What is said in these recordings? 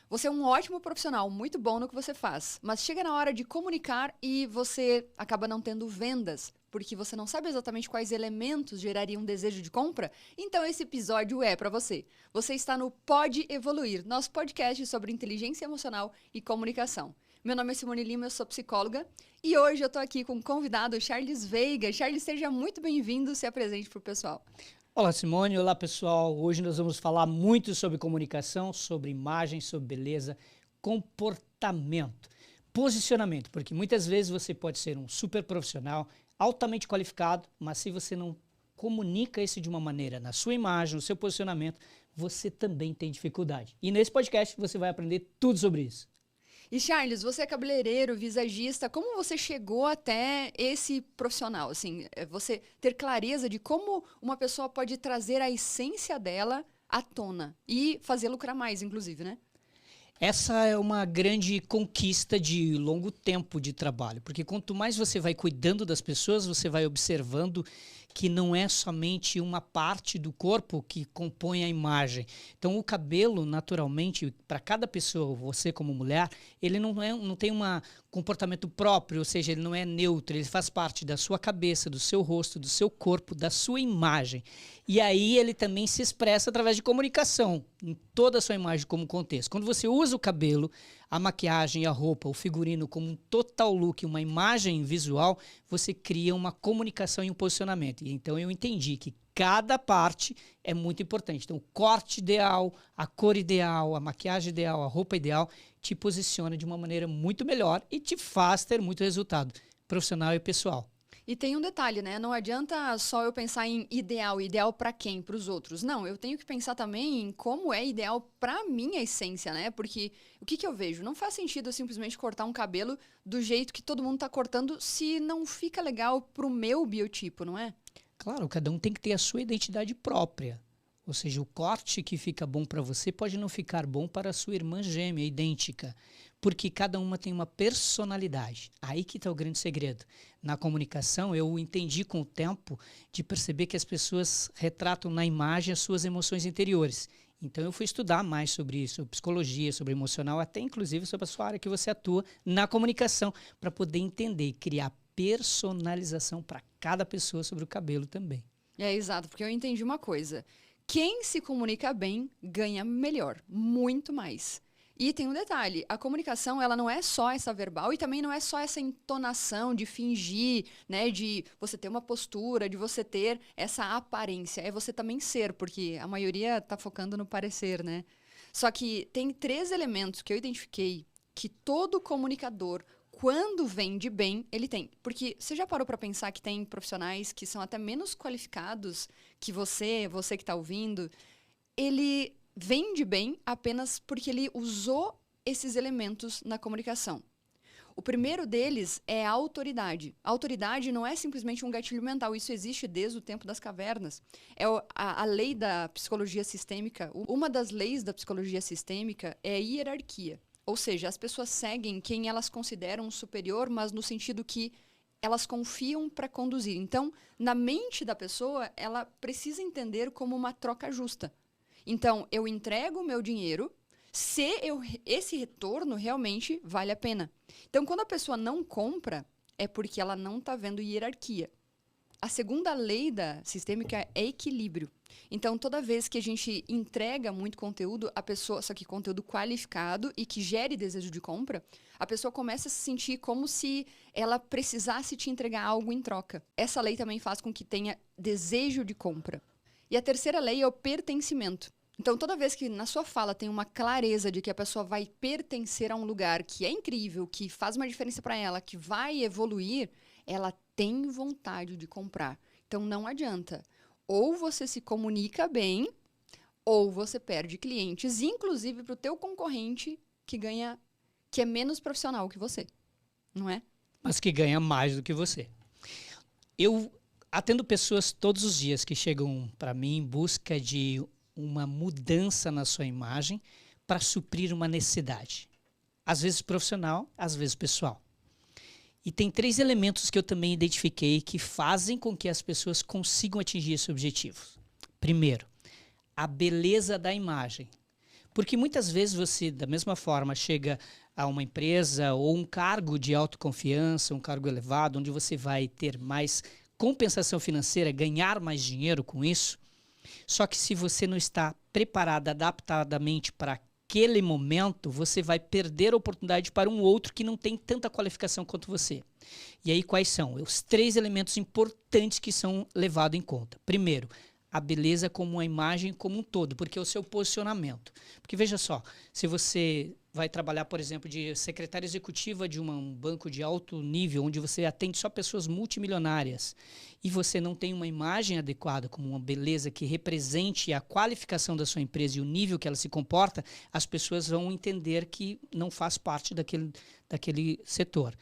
Você é um ótimo profissional, muito bom no que você faz, mas chega na hora de comunicar e você acaba não tendo vendas, porque você não sabe exatamente quais elementos gerariam um desejo de compra? Então esse episódio é para você. Você está no Pode Evoluir, nosso podcast sobre inteligência emocional e comunicação. Meu nome é Simone Lima, eu sou psicóloga e hoje eu tô aqui com o convidado Charles Veiga. Charles, seja muito bem-vindo, se apresente pro pessoal. Olá, Simone. Olá, pessoal. Hoje nós vamos falar muito sobre comunicação, sobre imagem, sobre beleza, comportamento, posicionamento, porque muitas vezes você pode ser um super profissional, altamente qualificado, mas se você não comunica isso de uma maneira na sua imagem, no seu posicionamento, você também tem dificuldade. E nesse podcast você vai aprender tudo sobre isso. E Charles, você é cabeleireiro, visagista, como você chegou até esse profissional? Assim, você ter clareza de como uma pessoa pode trazer a essência dela à tona e fazer lucrar mais, inclusive, né? Essa é uma grande conquista de longo tempo de trabalho, porque quanto mais você vai cuidando das pessoas, você vai observando que não é somente uma parte do corpo que compõe a imagem. Então o cabelo, naturalmente, para cada pessoa, você como mulher, ele não tem um comportamento próprio, ou seja, ele não é neutro, ele faz parte da sua cabeça, do seu rosto, do seu corpo, da sua imagem. E aí ele também se expressa através de comunicação, em toda a sua imagem como contexto. Quando você usa o cabelo, a maquiagem, a roupa, o figurino como um total look, uma imagem visual, você cria uma comunicação e um posicionamento. E então eu entendi que cada parte é muito importante. Então o corte ideal, a cor ideal, a maquiagem ideal, a roupa ideal te posiciona de uma maneira muito melhor e te faz ter muito resultado profissional e pessoal. E tem um detalhe, né? Não adianta só eu pensar em ideal. Ideal para quem? Para os outros. Não, eu tenho que pensar também em como é ideal para minha essência, né? Porque o que eu vejo? Não faz sentido eu simplesmente cortar um cabelo do jeito que todo mundo tá cortando se não fica legal pro meu biotipo, não é? Claro, cada um tem que ter a sua identidade própria. Ou seja, o corte que fica bom para você pode não ficar bom para a sua irmã gêmea, idêntica, porque cada uma tem uma personalidade. Aí que está o grande segredo. Na comunicação, eu entendi com o tempo de perceber que as pessoas retratam na imagem as suas emoções interiores. Então eu fui estudar mais sobre isso, sobre psicologia, sobre emocional, até inclusive sobre a sua área que você atua na comunicação, para poder entender e criar personalização para cada pessoa sobre o cabelo também. É exato, porque eu entendi uma coisa. Quem se comunica bem ganha melhor, muito mais. E tem um detalhe, a comunicação ela não é só essa verbal e também não é só essa entonação de fingir, né, de você ter uma postura, de você ter essa aparência. É você também ser, porque a maioria tá focando no parecer, né? Só que tem 3 elementos que eu identifiquei que todo comunicador, quando vende bem, ele tem. Porque você já parou para pensar que tem profissionais que são até menos qualificados que você que está ouvindo, ele vende bem apenas porque ele usou esses elementos na comunicação. O primeiro deles é a autoridade. A autoridade não é simplesmente um gatilho mental, isso existe desde o tempo das cavernas. É a lei da psicologia sistêmica. Uma das leis da psicologia sistêmica é a hierarquia. Ou seja, as pessoas seguem quem elas consideram superior, mas no sentido que elas confiam para conduzir. Então, na mente da pessoa, ela precisa entender como uma troca justa. Então, eu entrego o meu dinheiro se esse retorno realmente vale a pena. Então, quando a pessoa não compra, é porque ela não está vendo hierarquia. A segunda lei da sistêmica é equilíbrio. Então, toda vez que a gente entrega muito conteúdo, a pessoa, só que conteúdo qualificado e que gere desejo de compra, a pessoa começa a se sentir como se ela precisasse te entregar algo em troca. Essa lei também faz com que tenha desejo de compra. E a terceira lei é o pertencimento. Então, toda vez que na sua fala tem uma clareza de que a pessoa vai pertencer a um lugar que é incrível, que faz uma diferença para ela, que vai evoluir, ela tem vontade de comprar. Então, não adianta. Ou você se comunica bem, ou você perde clientes, inclusive para o teu concorrente que é menos profissional que você, não é? Mas que ganha mais do que você. Eu atendo pessoas todos os dias que chegam para mim em busca de uma mudança na sua imagem para suprir uma necessidade. Às vezes profissional, às vezes pessoal. E tem 3 elementos que eu também identifiquei que fazem com que as pessoas consigam atingir esse objetivo. Primeiro, a beleza da imagem. Porque muitas vezes você, da mesma forma, chega a uma empresa ou um cargo de autoconfiança, um cargo elevado, onde você vai ter mais compensação financeira, ganhar mais dinheiro com isso. Só que se você não está preparado adaptadamente para aquele momento, você vai perder a oportunidade para um outro que não tem tanta qualificação quanto você. E aí quais são? Os 3 elementos importantes que são levados em conta. Primeiro, a beleza como uma imagem como um todo, porque é o seu posicionamento. Porque veja só, se você vai trabalhar, por exemplo, de secretária executiva de um banco de alto nível, onde você atende só pessoas multimilionárias, e você não tem uma imagem adequada, como uma beleza que represente a qualificação da sua empresa e o nível que ela se comporta, as pessoas vão entender que não faz parte daquele setor.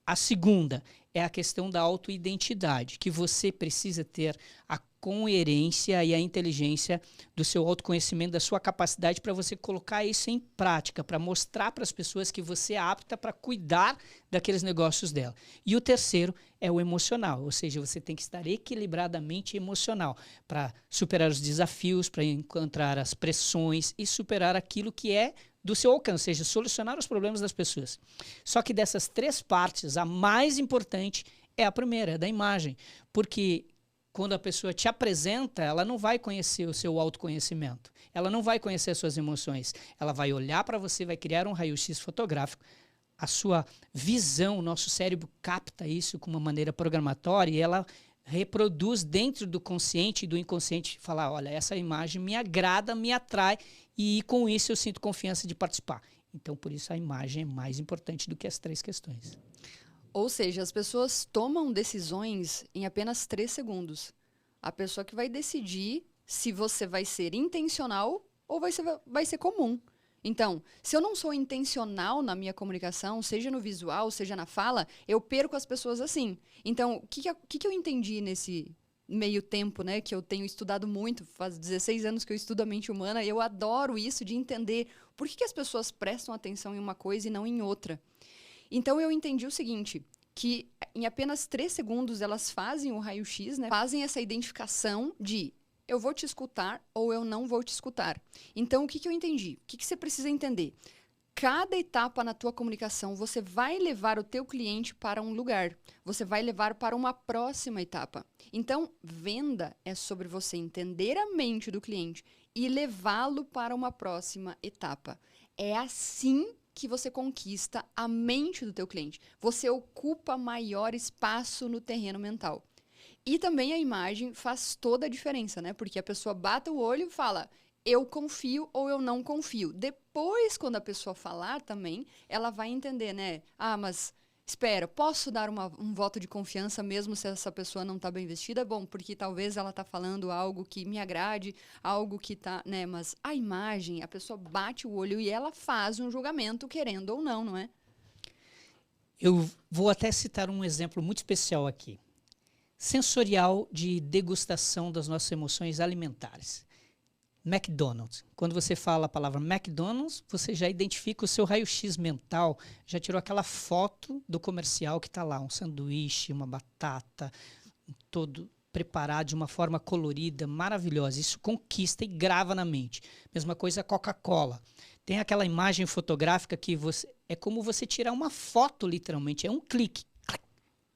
A segunda é a questão da autoidentidade, que você precisa ter a coerência e a inteligência do seu autoconhecimento, da sua capacidade para você colocar isso em prática, para mostrar para as pessoas que você é apta para cuidar daqueles negócios dela. E o terceiro é o emocional, ou seja, você tem que estar equilibradamente emocional para superar os desafios, para encontrar as pressões e superar aquilo que é do seu alcance, ou seja, solucionar os problemas das pessoas. Só que dessas 3 partes, a mais importante é a primeira, da imagem, porque quando a pessoa te apresenta, ela não vai conhecer o seu autoconhecimento, ela não vai conhecer as suas emoções, ela vai olhar para você, vai criar um raio-x fotográfico, a sua visão, o nosso cérebro capta isso com uma maneira programatória e ela reproduz dentro do consciente e do inconsciente, falar, olha, essa imagem me agrada, me atrai e com isso eu sinto confiança de participar. Então, por isso a imagem é mais importante do que as 3 questões. Ou seja, as pessoas tomam decisões em apenas 3 segundos. A pessoa que vai decidir se você vai ser intencional ou vai ser comum. Então, se eu não sou intencional na minha comunicação, seja no visual, seja na fala, eu perco as pessoas assim. Então, o que eu entendi nesse meio tempo, né, que eu tenho estudado muito, faz 16 anos que eu estudo a mente humana, e eu adoro isso de entender por que as pessoas prestam atenção em uma coisa e não em outra. Então, eu entendi o seguinte, que em apenas 3 segundos elas fazem o raio-x, né? Fazem essa identificação de eu vou te escutar ou eu não vou te escutar. Então, o que eu entendi? O que você precisa entender? Cada etapa na tua comunicação, você vai levar o teu cliente para um lugar. Você vai levar para uma próxima etapa. Então, venda é sobre você entender a mente do cliente e levá-lo para uma próxima etapa. É assim que você conquista a mente do teu cliente. Você ocupa maior espaço no terreno mental. E também a imagem faz toda a diferença, né? Porque a pessoa bate o olho e fala, eu confio ou eu não confio. Depois, quando a pessoa falar também, ela vai entender, né? Ah, mas espera, posso dar um voto de confiança mesmo se essa pessoa não está bem vestida? Bom, porque talvez ela está falando algo que me agrade, algo que tá, né? Mas a imagem, a pessoa bate o olho e ela faz um julgamento, querendo ou não, não é? Eu vou até citar um exemplo muito especial aqui. Sensorial de degustação das nossas emoções alimentares. McDonald's. Quando você fala a palavra McDonald's, você já identifica o seu raio-x mental, já tirou aquela foto do comercial que está lá, um sanduíche, uma batata, todo preparado de uma forma colorida, maravilhosa. Isso conquista e grava na mente. Mesma coisa a Coca-Cola. Tem aquela imagem fotográfica que é como você tirar uma foto, literalmente. É um clique.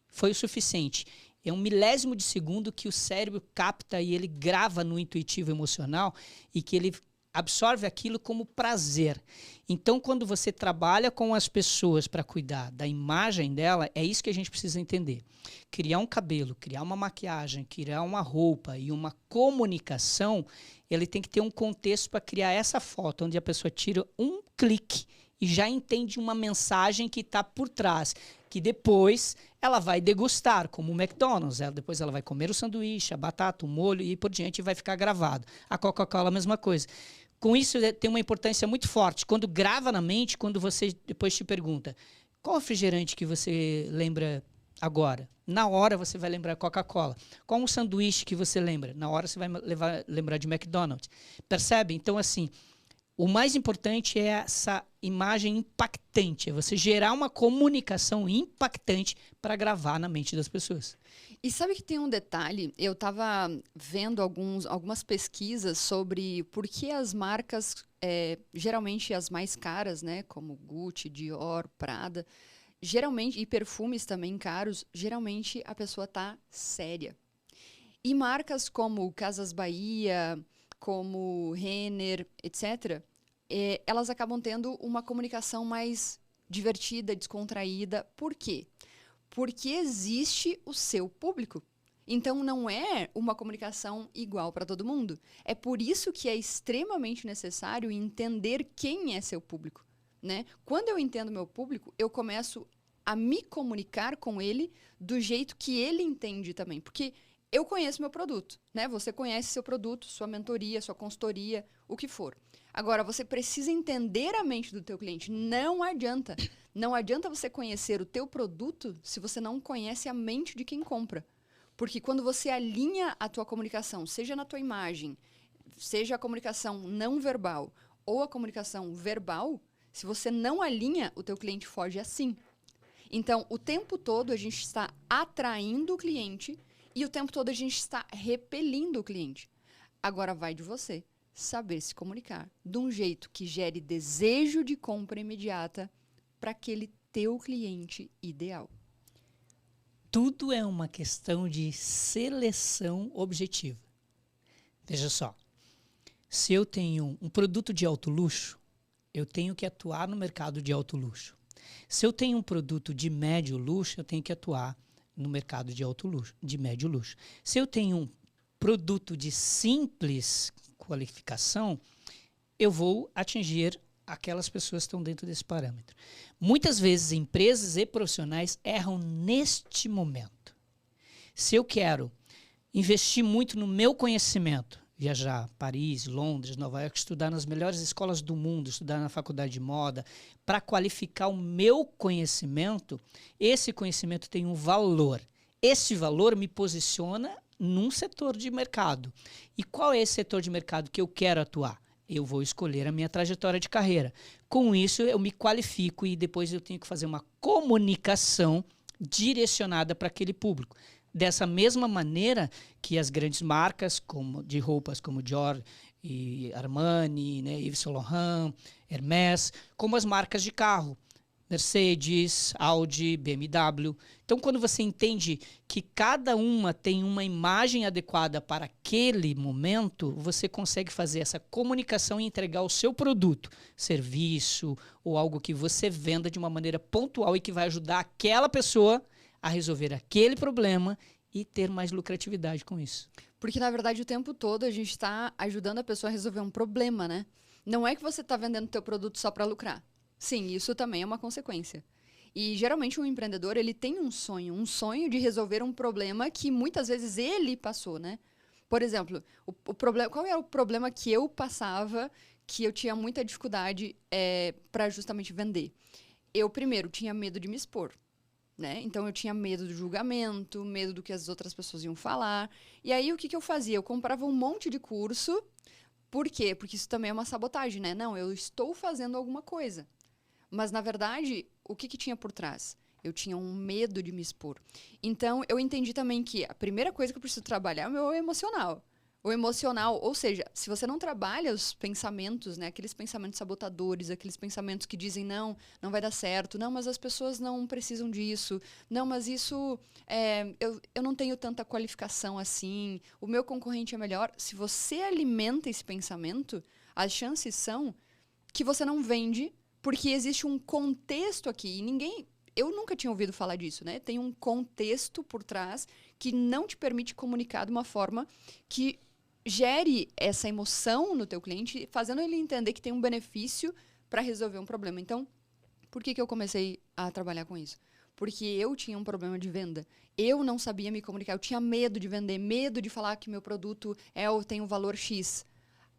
Foi o suficiente. É 1 milésimo de segundo que o cérebro capta e ele grava no intuitivo emocional e que ele absorve aquilo como prazer. Então, quando você trabalha com as pessoas para cuidar da imagem dela, é isso que a gente precisa entender. Criar um cabelo, criar uma maquiagem, criar uma roupa e uma comunicação, ele tem que ter um contexto para criar essa foto, onde a pessoa tira um clique e já entende uma mensagem que está por trás, que depois ela vai degustar, como o McDonald's. Depois ela vai comer o sanduíche, a batata, o molho e por diante vai ficar gravado. A Coca-Cola, a mesma coisa. Com isso, tem uma importância muito forte. Quando grava na mente, quando você depois te pergunta, qual refrigerante que você lembra agora? Na hora você vai lembrar Coca-Cola. Qual um sanduíche que você lembra? Na hora você vai lembrar de McDonald's. Percebe? Então, assim, O mais importante é essa imagem impactante, é você gerar uma comunicação impactante para gravar na mente das pessoas. E sabe que tem um detalhe? Eu estava vendo algumas pesquisas sobre por que as marcas, geralmente as mais caras, né, como Gucci, Dior, Prada, geralmente, e perfumes também caros, geralmente a pessoa tá séria. E marcas como Casas Bahia, como Renner, etc., elas acabam tendo uma comunicação mais divertida, descontraída. Por quê? Porque existe o seu público. Então, não é uma comunicação igual para todo mundo. É por isso que é extremamente necessário entender quem é seu público, né? Quando eu entendo meu público, eu começo a me comunicar com ele do jeito que ele entende também. Porque eu conheço meu produto, né? Você conhece seu produto, sua mentoria, sua consultoria, o que for. Agora, você precisa entender a mente do teu cliente. Não adianta. Não adianta você conhecer o teu produto se você não conhece a mente de quem compra. Porque quando você alinha a tua comunicação, seja na tua imagem, seja a comunicação não verbal ou a comunicação verbal, se você não alinha, o teu cliente foge assim. Então, o tempo todo a gente está atraindo o cliente e o tempo todo a gente está repelindo o cliente. Agora vai de você saber se comunicar de um jeito que gere desejo de compra imediata para aquele teu cliente ideal. Tudo é uma questão de seleção objetiva. Veja só, se eu tenho um produto de alto luxo, eu tenho que atuar no mercado de alto luxo. Se eu tenho um produto de médio luxo, eu tenho que atuar no mercado de alto luxo, de médio luxo. Se eu tenho um produto de simples qualificação, eu vou atingir aquelas pessoas que estão dentro desse parâmetro. Muitas vezes, empresas e profissionais erram neste momento. Se eu quero investir muito no meu conhecimento, viajar Paris, Londres, Nova York, estudar nas melhores escolas do mundo, estudar na faculdade de moda, para qualificar o meu conhecimento, esse conhecimento tem um valor. Esse valor me posiciona num setor de mercado. E qual é esse setor de mercado que eu quero atuar? Eu vou escolher a minha trajetória de carreira. Com isso, eu me qualifico e depois eu tenho que fazer uma comunicação direcionada para aquele público. Dessa mesma maneira que as grandes marcas de roupas como Dior e Armani, né, Yves Saint Laurent, Hermès, como as marcas de carro, Mercedes, Audi, BMW. Então, quando você entende que cada uma tem uma imagem adequada para aquele momento, você consegue fazer essa comunicação e entregar o seu produto, serviço ou algo que você venda de uma maneira pontual e que vai ajudar aquela pessoa a resolver aquele problema e ter mais lucratividade com isso. Porque, na verdade, o tempo todo a gente está ajudando a pessoa a resolver um problema, né? Não é que você está vendendo teu produto só para lucrar. Sim, isso também é uma consequência. E, geralmente, um empreendedor, ele tem um sonho de resolver um problema que muitas vezes ele passou, né? Por exemplo, qual era o problema que eu passava que eu tinha muita dificuldade para justamente vender? Eu, primeiro, tinha medo de me expor. Né? Então, eu tinha medo do julgamento, medo do que as outras pessoas iam falar. E aí, o que eu fazia? Eu comprava um monte de curso. Por quê? Porque isso também é uma sabotagem, né? Não, eu estou fazendo alguma coisa. Mas, na verdade, o que tinha por trás? Eu tinha um medo de me expor. Então, eu entendi também que a primeira coisa que eu preciso trabalhar é o meu emocional. O emocional, ou seja, se você não trabalha os pensamentos, né, aqueles pensamentos sabotadores, aqueles pensamentos que dizem não vai dar certo, não, mas as pessoas não precisam disso, não, mas isso, eu não tenho tanta qualificação assim, o meu concorrente é melhor. Se você alimenta esse pensamento, as chances são que você não vende, porque existe um contexto aqui, e eu nunca tinha ouvido falar disso, né? Tem um contexto por trás que não te permite comunicar de uma forma que gere essa emoção no teu cliente, fazendo ele entender que tem um benefício para resolver um problema. Então, por que eu comecei a trabalhar com isso? Porque eu tinha um problema de venda. Eu não sabia me comunicar. Eu tinha medo de vender, medo de falar que meu produto tem um valor X.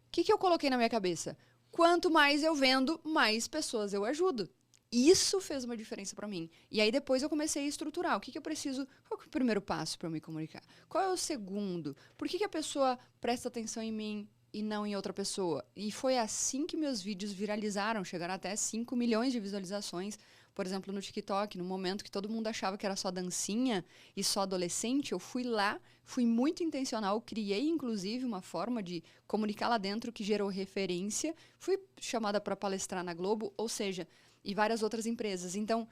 O que eu coloquei na minha cabeça? Quanto mais eu vendo, mais pessoas eu ajudo. Isso fez uma diferença para mim. E aí depois eu comecei a estruturar. O que eu preciso? Qual que é o primeiro passo para eu me comunicar? Qual é o segundo? Por que a pessoa presta atenção em mim e não em outra pessoa. E foi assim que meus vídeos viralizaram, chegaram até 5 milhões de visualizações. Por exemplo, no TikTok, no momento que todo mundo achava que era só dancinha e só adolescente, eu fui lá, fui muito intencional, criei inclusive uma forma de comunicar lá dentro que gerou referência, fui chamada para palestrar na Globo, ou seja, e várias outras empresas. Então,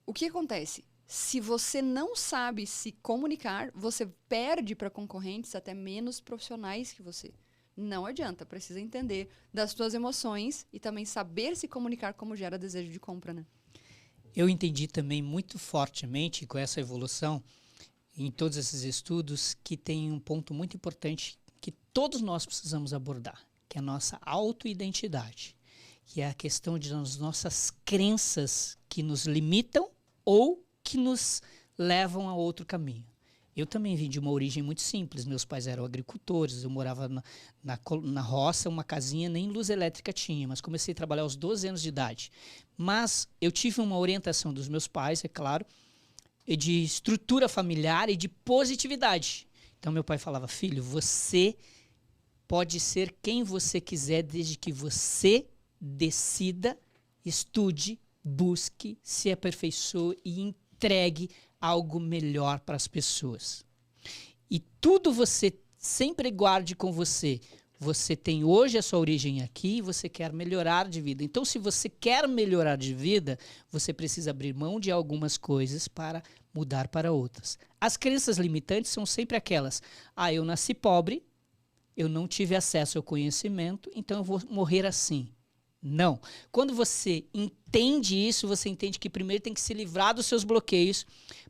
o que acontece? Se você não sabe se comunicar, você perde para concorrentes até menos profissionais que você. Não adianta, precisa entender das suas emoções e também saber se comunicar como gera desejo de compra, né? Eu entendi também muito fortemente com essa evolução, em todos esses estudos, que tem um ponto muito importante que todos nós precisamos abordar, que é a nossa autoidentidade, que é a questão das nossas crenças que nos limitam ou que nos levam a outro caminho. Eu também vim de uma origem muito simples. Meus pais eram agricultores, eu morava na roça, uma casinha, nem luz elétrica tinha, mas comecei a trabalhar aos 12 anos de idade. Mas eu tive uma orientação dos meus pais, é claro, e de estrutura familiar e de positividade. Então meu pai falava, filho, você pode ser quem você quiser desde que você decida, estude, busque, se aperfeiçoe e entregue algo melhor para as pessoas. E tudo você sempre guarde com você. Você tem hoje a sua origem aqui e você quer melhorar de vida. Então, se você quer melhorar de vida, você precisa abrir mão de algumas coisas para mudar para outras. As crenças limitantes são sempre aquelas. Eu nasci pobre, eu não tive acesso ao conhecimento, então eu vou morrer assim. Não. Quando você entende isso, você entende que primeiro tem que se livrar dos seus bloqueios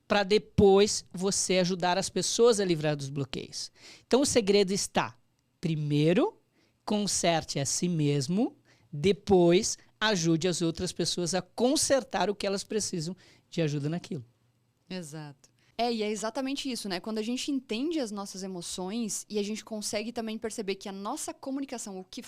para depois você ajudar as pessoas a livrar dos bloqueios. Então o segredo está, primeiro, conserte a si mesmo, depois ajude as outras pessoas a consertar o que elas precisam de ajuda naquilo. Exato. E é exatamente isso, né? Quando a gente entende as nossas emoções e a gente consegue também perceber que a nossa comunicação, o que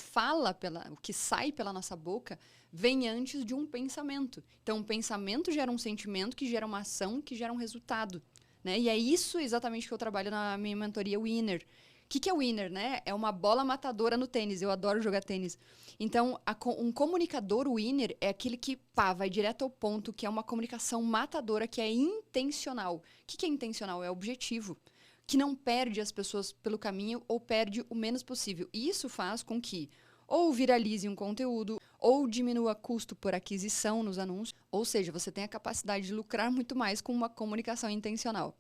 sai pela nossa boca, vem antes de um pensamento. Então, um pensamento gera um sentimento, que gera uma ação, que gera um resultado, né? E é isso exatamente que eu trabalho na minha mentoria Winner. O que é winner, né? É uma bola matadora no tênis. Eu adoro jogar tênis. Então, um comunicador winner é aquele que, vai direto ao ponto, que é uma comunicação matadora, que é intencional. O que é intencional? É objetivo. Que não perde as pessoas pelo caminho ou perde o menos possível. E isso faz com que ou viralize um conteúdo, ou diminua custo por aquisição nos anúncios. Ou seja, você tem a capacidade de lucrar muito mais com uma comunicação intencional.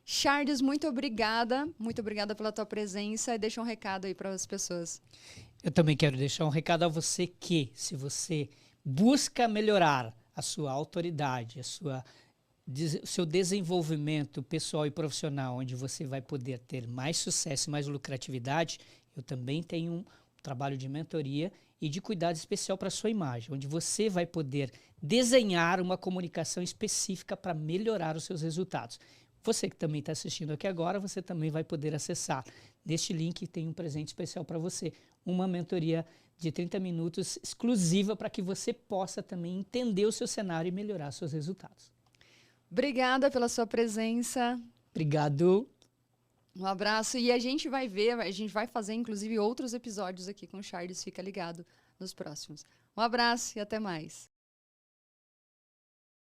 Charles, muito obrigada pela tua presença e deixa um recado aí para as pessoas. Eu também quero deixar um recado a você que, se você busca melhorar a sua autoridade, o seu desenvolvimento pessoal e profissional, onde você vai poder ter mais sucesso e mais lucratividade, eu também tenho um trabalho de mentoria e de cuidado especial para a sua imagem, onde você vai poder desenhar uma comunicação específica para melhorar os seus resultados. Você que também está assistindo aqui agora, você também vai poder acessar. Neste link tem um presente especial para você. Uma mentoria de 30 minutos exclusiva para que você possa também entender o seu cenário e melhorar seus resultados. Obrigada pela sua presença. Obrigado. Um abraço. E a gente vai fazer inclusive outros episódios aqui com o Charles. Fica ligado nos próximos. Um abraço e até mais.